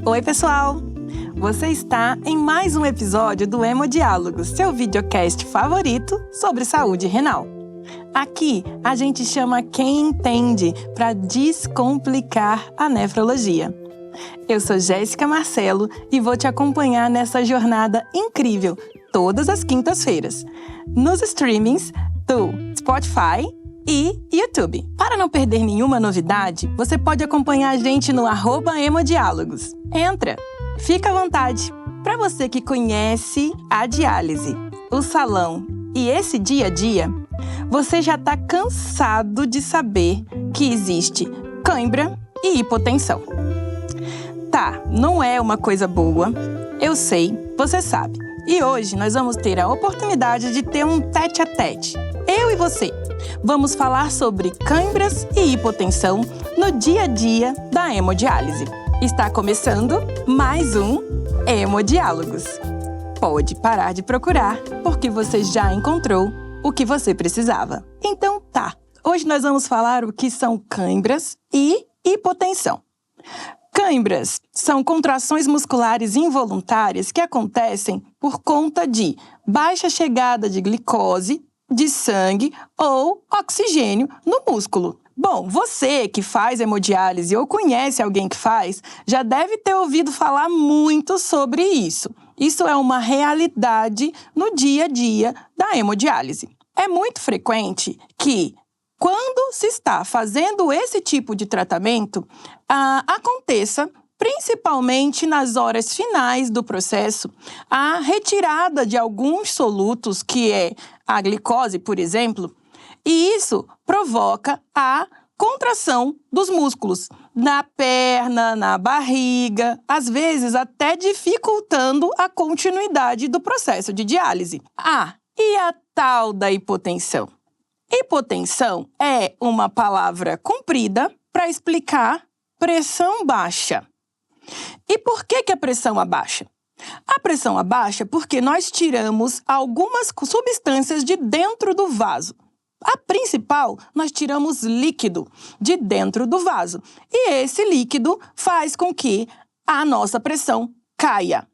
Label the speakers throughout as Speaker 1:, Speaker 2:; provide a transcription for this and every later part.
Speaker 1: Oi, pessoal! Você está em mais um episódio do Hemodiálogos, seu videocast favorito sobre saúde renal. Aqui, a gente chama quem entende para descomplicar a nefrologia. Eu sou Jéssica Marcelo e vou te acompanhar nessa jornada incrível todas as quintas-feiras, nos streamings do Spotify e YouTube. Para não perder nenhuma novidade, você pode acompanhar a gente no @hemodiálogos. Entra! Fica à vontade! Para você que conhece a diálise, o salão e esse dia a dia, você já está cansado de saber que existe cãibra e hipotensão. Tá, não é uma coisa boa, eu sei, você sabe. E hoje nós vamos ter a oportunidade de ter um tete-a-tete. Eu e você. Vamos falar sobre cãibras e hipotensão no dia a dia da hemodiálise. Está começando mais um Hemodiálogos. Pode parar de procurar, porque você já encontrou o que você precisava. Então tá, hoje nós vamos falar o que são cãibras e hipotensão. Cãibras são contrações musculares involuntárias que acontecem por conta de baixa chegada de glicose, de sangue ou oxigênio no músculo. Bom, você que faz hemodiálise ou conhece alguém que faz, já deve ter ouvido falar muito sobre isso. Isso é uma realidade no dia a dia da hemodiálise. É muito frequente que, quando se está fazendo esse tipo de tratamento, aconteça, principalmente nas horas finais do processo, a retirada de alguns solutos, que é a glicose, por exemplo, e isso provoca a contração dos músculos na perna, na barriga, às vezes até dificultando a continuidade do processo de diálise. E a tal da hipotensão? Hipotensão é uma palavra comprida para explicar pressão baixa. E por que a pressão abaixa? A pressão abaixa porque nós tiramos algumas substâncias de dentro do vaso. A principal, nós tiramos líquido de dentro do vaso. E esse líquido faz com que a nossa pressão caia.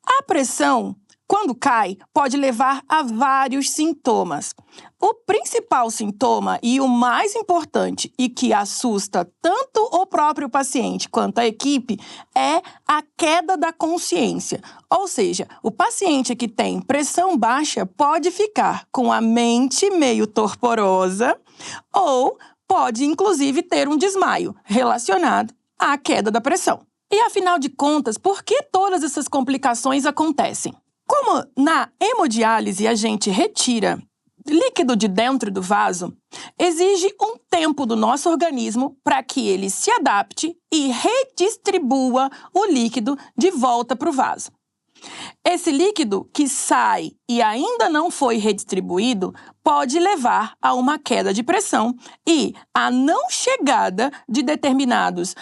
Speaker 1: A pressão, quando cai, pode levar a vários sintomas. O principal sintoma e o mais importante e que assusta tanto o próprio paciente quanto a equipe é a queda da consciência. Ou seja, o paciente que tem pressão baixa pode ficar com a mente meio torporosa ou pode, inclusive, ter um desmaio relacionado à queda da pressão. E, afinal de contas, por que todas essas complicações acontecem? Como na hemodiálise a gente retira líquido de dentro do vaso, exige um tempo do nosso organismo para que ele se adapte e redistribua o líquido de volta para o vaso. Esse líquido que sai e ainda não foi redistribuído pode levar a uma queda de pressão e a não chegada de determinados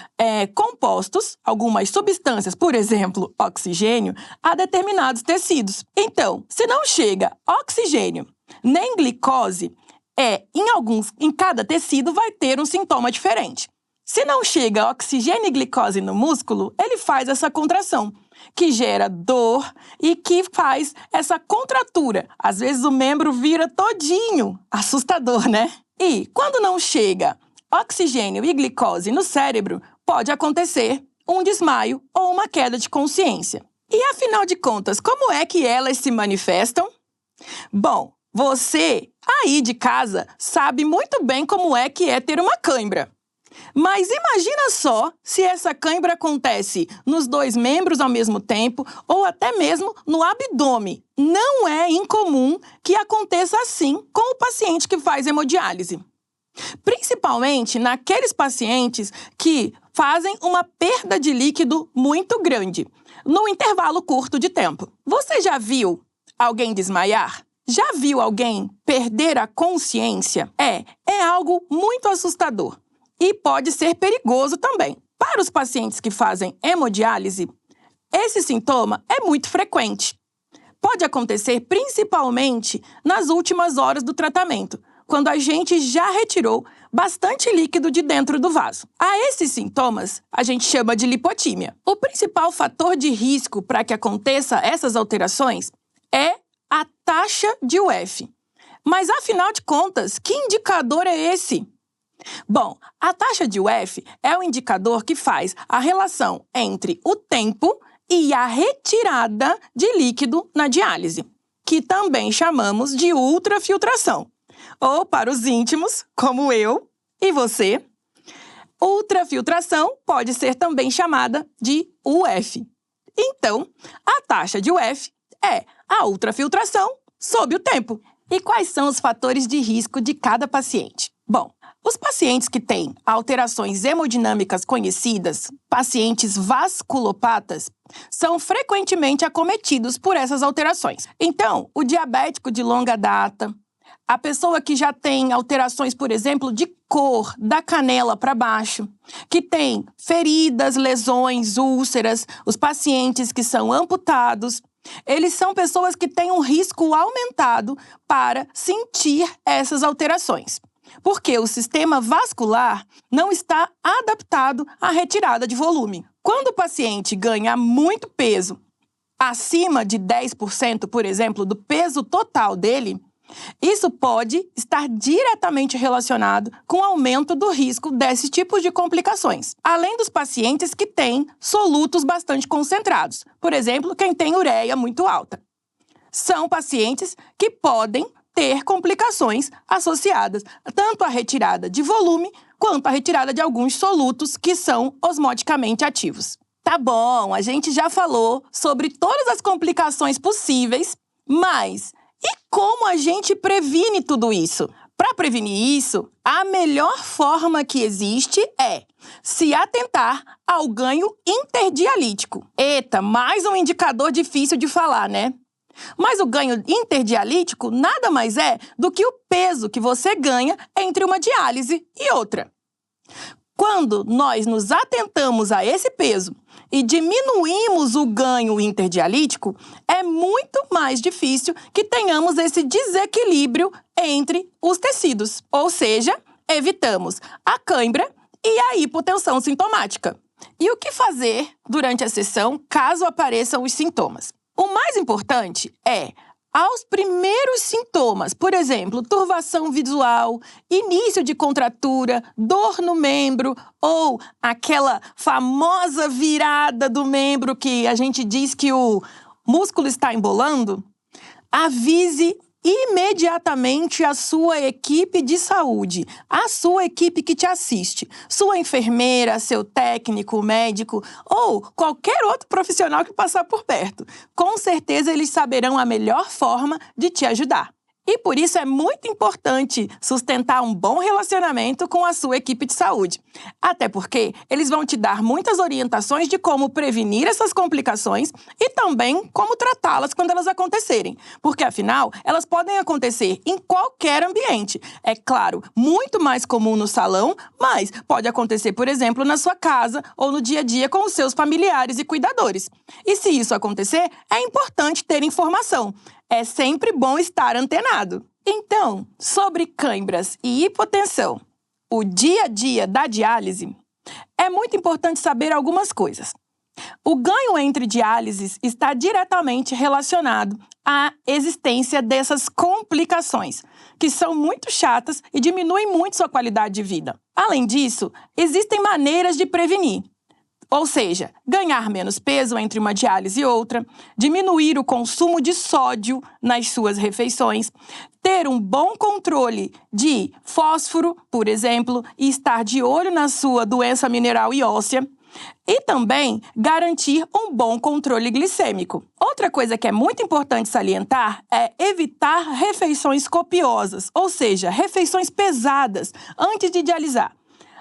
Speaker 1: compostos, algumas substâncias, por exemplo, oxigênio, a determinados tecidos. Então, se não chega oxigênio nem glicose, em cada tecido vai ter um sintoma diferente. Se não chega oxigênio e glicose no músculo, ele faz essa contração, que gera dor e que faz essa contratura. Às vezes o membro vira todinho. Assustador, né? E quando não chega oxigênio e glicose no cérebro, pode acontecer um desmaio ou uma queda de consciência. E afinal de contas, como é que elas se manifestam? Bom, você aí de casa sabe muito bem como é que é ter uma cãibra. Mas imagina só se essa cãibra acontece nos dois membros ao mesmo tempo ou até mesmo no abdômen. Não é incomum que aconteça assim com o paciente que faz hemodiálise. Principalmente naqueles pacientes que fazem uma perda de líquido muito grande, num intervalo curto de tempo. Você já viu alguém desmaiar? Já viu alguém perder a consciência? É algo muito assustador. E pode ser perigoso também. Para os pacientes que fazem hemodiálise, esse sintoma é muito frequente. Pode acontecer principalmente nas últimas horas do tratamento, quando a gente já retirou bastante líquido de dentro do vaso. A esses sintomas, a gente chama de lipotímia. O principal fator de risco para que aconteça essas alterações é a taxa de UF. Mas, afinal de contas, que indicador é esse? Bom, a taxa de UF é o indicador que faz a relação entre o tempo e a retirada de líquido na diálise, que também chamamos de ultrafiltração. Ou, para os íntimos, como eu e você, ultrafiltração pode ser também chamada de UF. Então, a taxa de UF é a ultrafiltração sob o tempo. E quais são os fatores de risco de cada paciente? Bom, os pacientes que têm alterações hemodinâmicas conhecidas, pacientes vasculopatas, são frequentemente acometidos por essas alterações. Então, o diabético de longa data, a pessoa que já tem alterações, por exemplo, de cor da canela para baixo, que tem feridas, lesões, úlceras, os pacientes que são amputados, eles são pessoas que têm um risco aumentado para sentir essas alterações, porque o sistema vascular não está adaptado à retirada de volume. Quando o paciente ganha muito peso, acima de 10%, por exemplo, do peso total dele, isso pode estar diretamente relacionado com o aumento do risco desses tipos de complicações. Além dos pacientes que têm solutos bastante concentrados, por exemplo, quem tem ureia muito alta. São pacientes que podem ter complicações associadas tanto à retirada de volume quanto à retirada de alguns solutos que são osmoticamente ativos. Tá bom, a gente já falou sobre todas as complicações possíveis, mas e como a gente previne tudo isso? Para prevenir isso, a melhor forma que existe é se atentar ao ganho interdialítico. Eita, mais um indicador difícil de falar, né? Mas o ganho interdialítico nada mais é do que o peso que você ganha entre uma diálise e outra. Quando nós nos atentamos a esse peso e diminuímos o ganho interdialítico, é muito mais difícil que tenhamos esse desequilíbrio entre os tecidos. Ou seja, evitamos a cãibra e a hipotensão sintomática. E o que fazer durante a sessão caso apareçam os sintomas? O mais importante é, aos primeiros sintomas, por exemplo, turvação visual, início de contratura, dor no membro ou aquela famosa virada do membro que a gente diz que o músculo está embolando, avise imediatamente a sua equipe de saúde, a sua equipe que te assiste, sua enfermeira, seu técnico, médico ou qualquer outro profissional que passar por perto. Com certeza eles saberão a melhor forma de te ajudar. E por isso é muito importante sustentar um bom relacionamento com a sua equipe de saúde. Até porque eles vão te dar muitas orientações de como prevenir essas complicações e também como tratá-las quando elas acontecerem. Porque, afinal, elas podem acontecer em qualquer ambiente. É claro, muito mais comum no salão, mas pode acontecer, por exemplo, na sua casa ou no dia a dia com os seus familiares e cuidadores. E se isso acontecer, é importante ter informação. É sempre bom estar antenado. Então, sobre cãibras e hipotensão, o dia a dia da diálise, é muito importante saber algumas coisas. O ganho entre diálises está diretamente relacionado à existência dessas complicações, que são muito chatas e diminuem muito sua qualidade de vida. Além disso, existem maneiras de prevenir. Ou seja, ganhar menos peso entre uma diálise e outra, diminuir o consumo de sódio nas suas refeições, ter um bom controle de fósforo, por exemplo, e estar de olho na sua doença mineral e óssea, e também garantir um bom controle glicêmico. Outra coisa que é muito importante salientar é evitar refeições copiosas, ou seja, refeições pesadas antes de dialisar.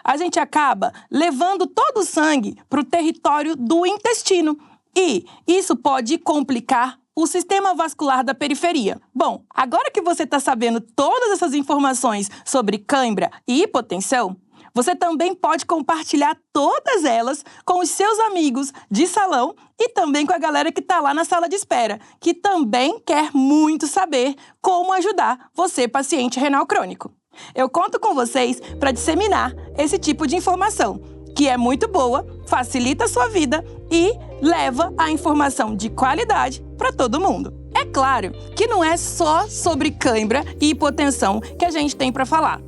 Speaker 1: A gente acaba levando todo o sangue para o território do intestino e isso pode complicar o sistema vascular da periferia. Bom, agora que você está sabendo todas essas informações sobre cãibra e hipotensão, Você também pode compartilhar todas elas com os seus amigos de salão e também com a galera que está lá na sala de espera, que também quer muito saber como ajudar você, paciente renal crônico. Eu conto com vocês para disseminar esse tipo de informação, que é muito boa, facilita a sua vida e leva a informação de qualidade para todo mundo. É claro que não é só sobre cãibra e hipotensão que a gente tem para falar.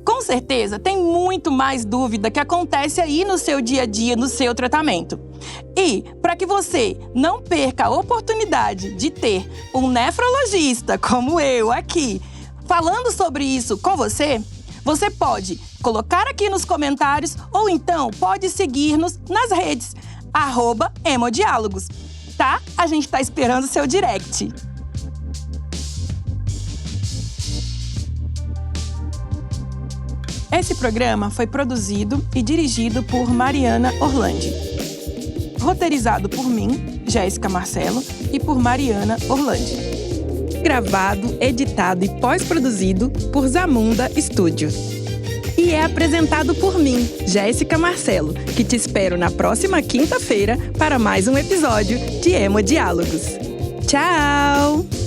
Speaker 1: Com certeza, tem muito mais dúvida que acontece aí no seu dia a dia, no seu tratamento. E, para que você não perca a oportunidade de ter um nefrologista como eu aqui, falando sobre isso com você, você pode colocar aqui nos comentários ou então pode seguir-nos nas redes, @hemodiálogos, tá? A gente tá esperando o seu direct. Esse programa foi produzido e dirigido por Mariana Orlandi. Roteirizado por mim, Jéssica Marcelo, e por Mariana Orlandi. Gravado, editado e pós-produzido por Zamunda Studio. E é apresentado por mim, Jéssica Marcelo, que te espero na próxima quinta-feira para mais um episódio de Hemodiálogos. Tchau!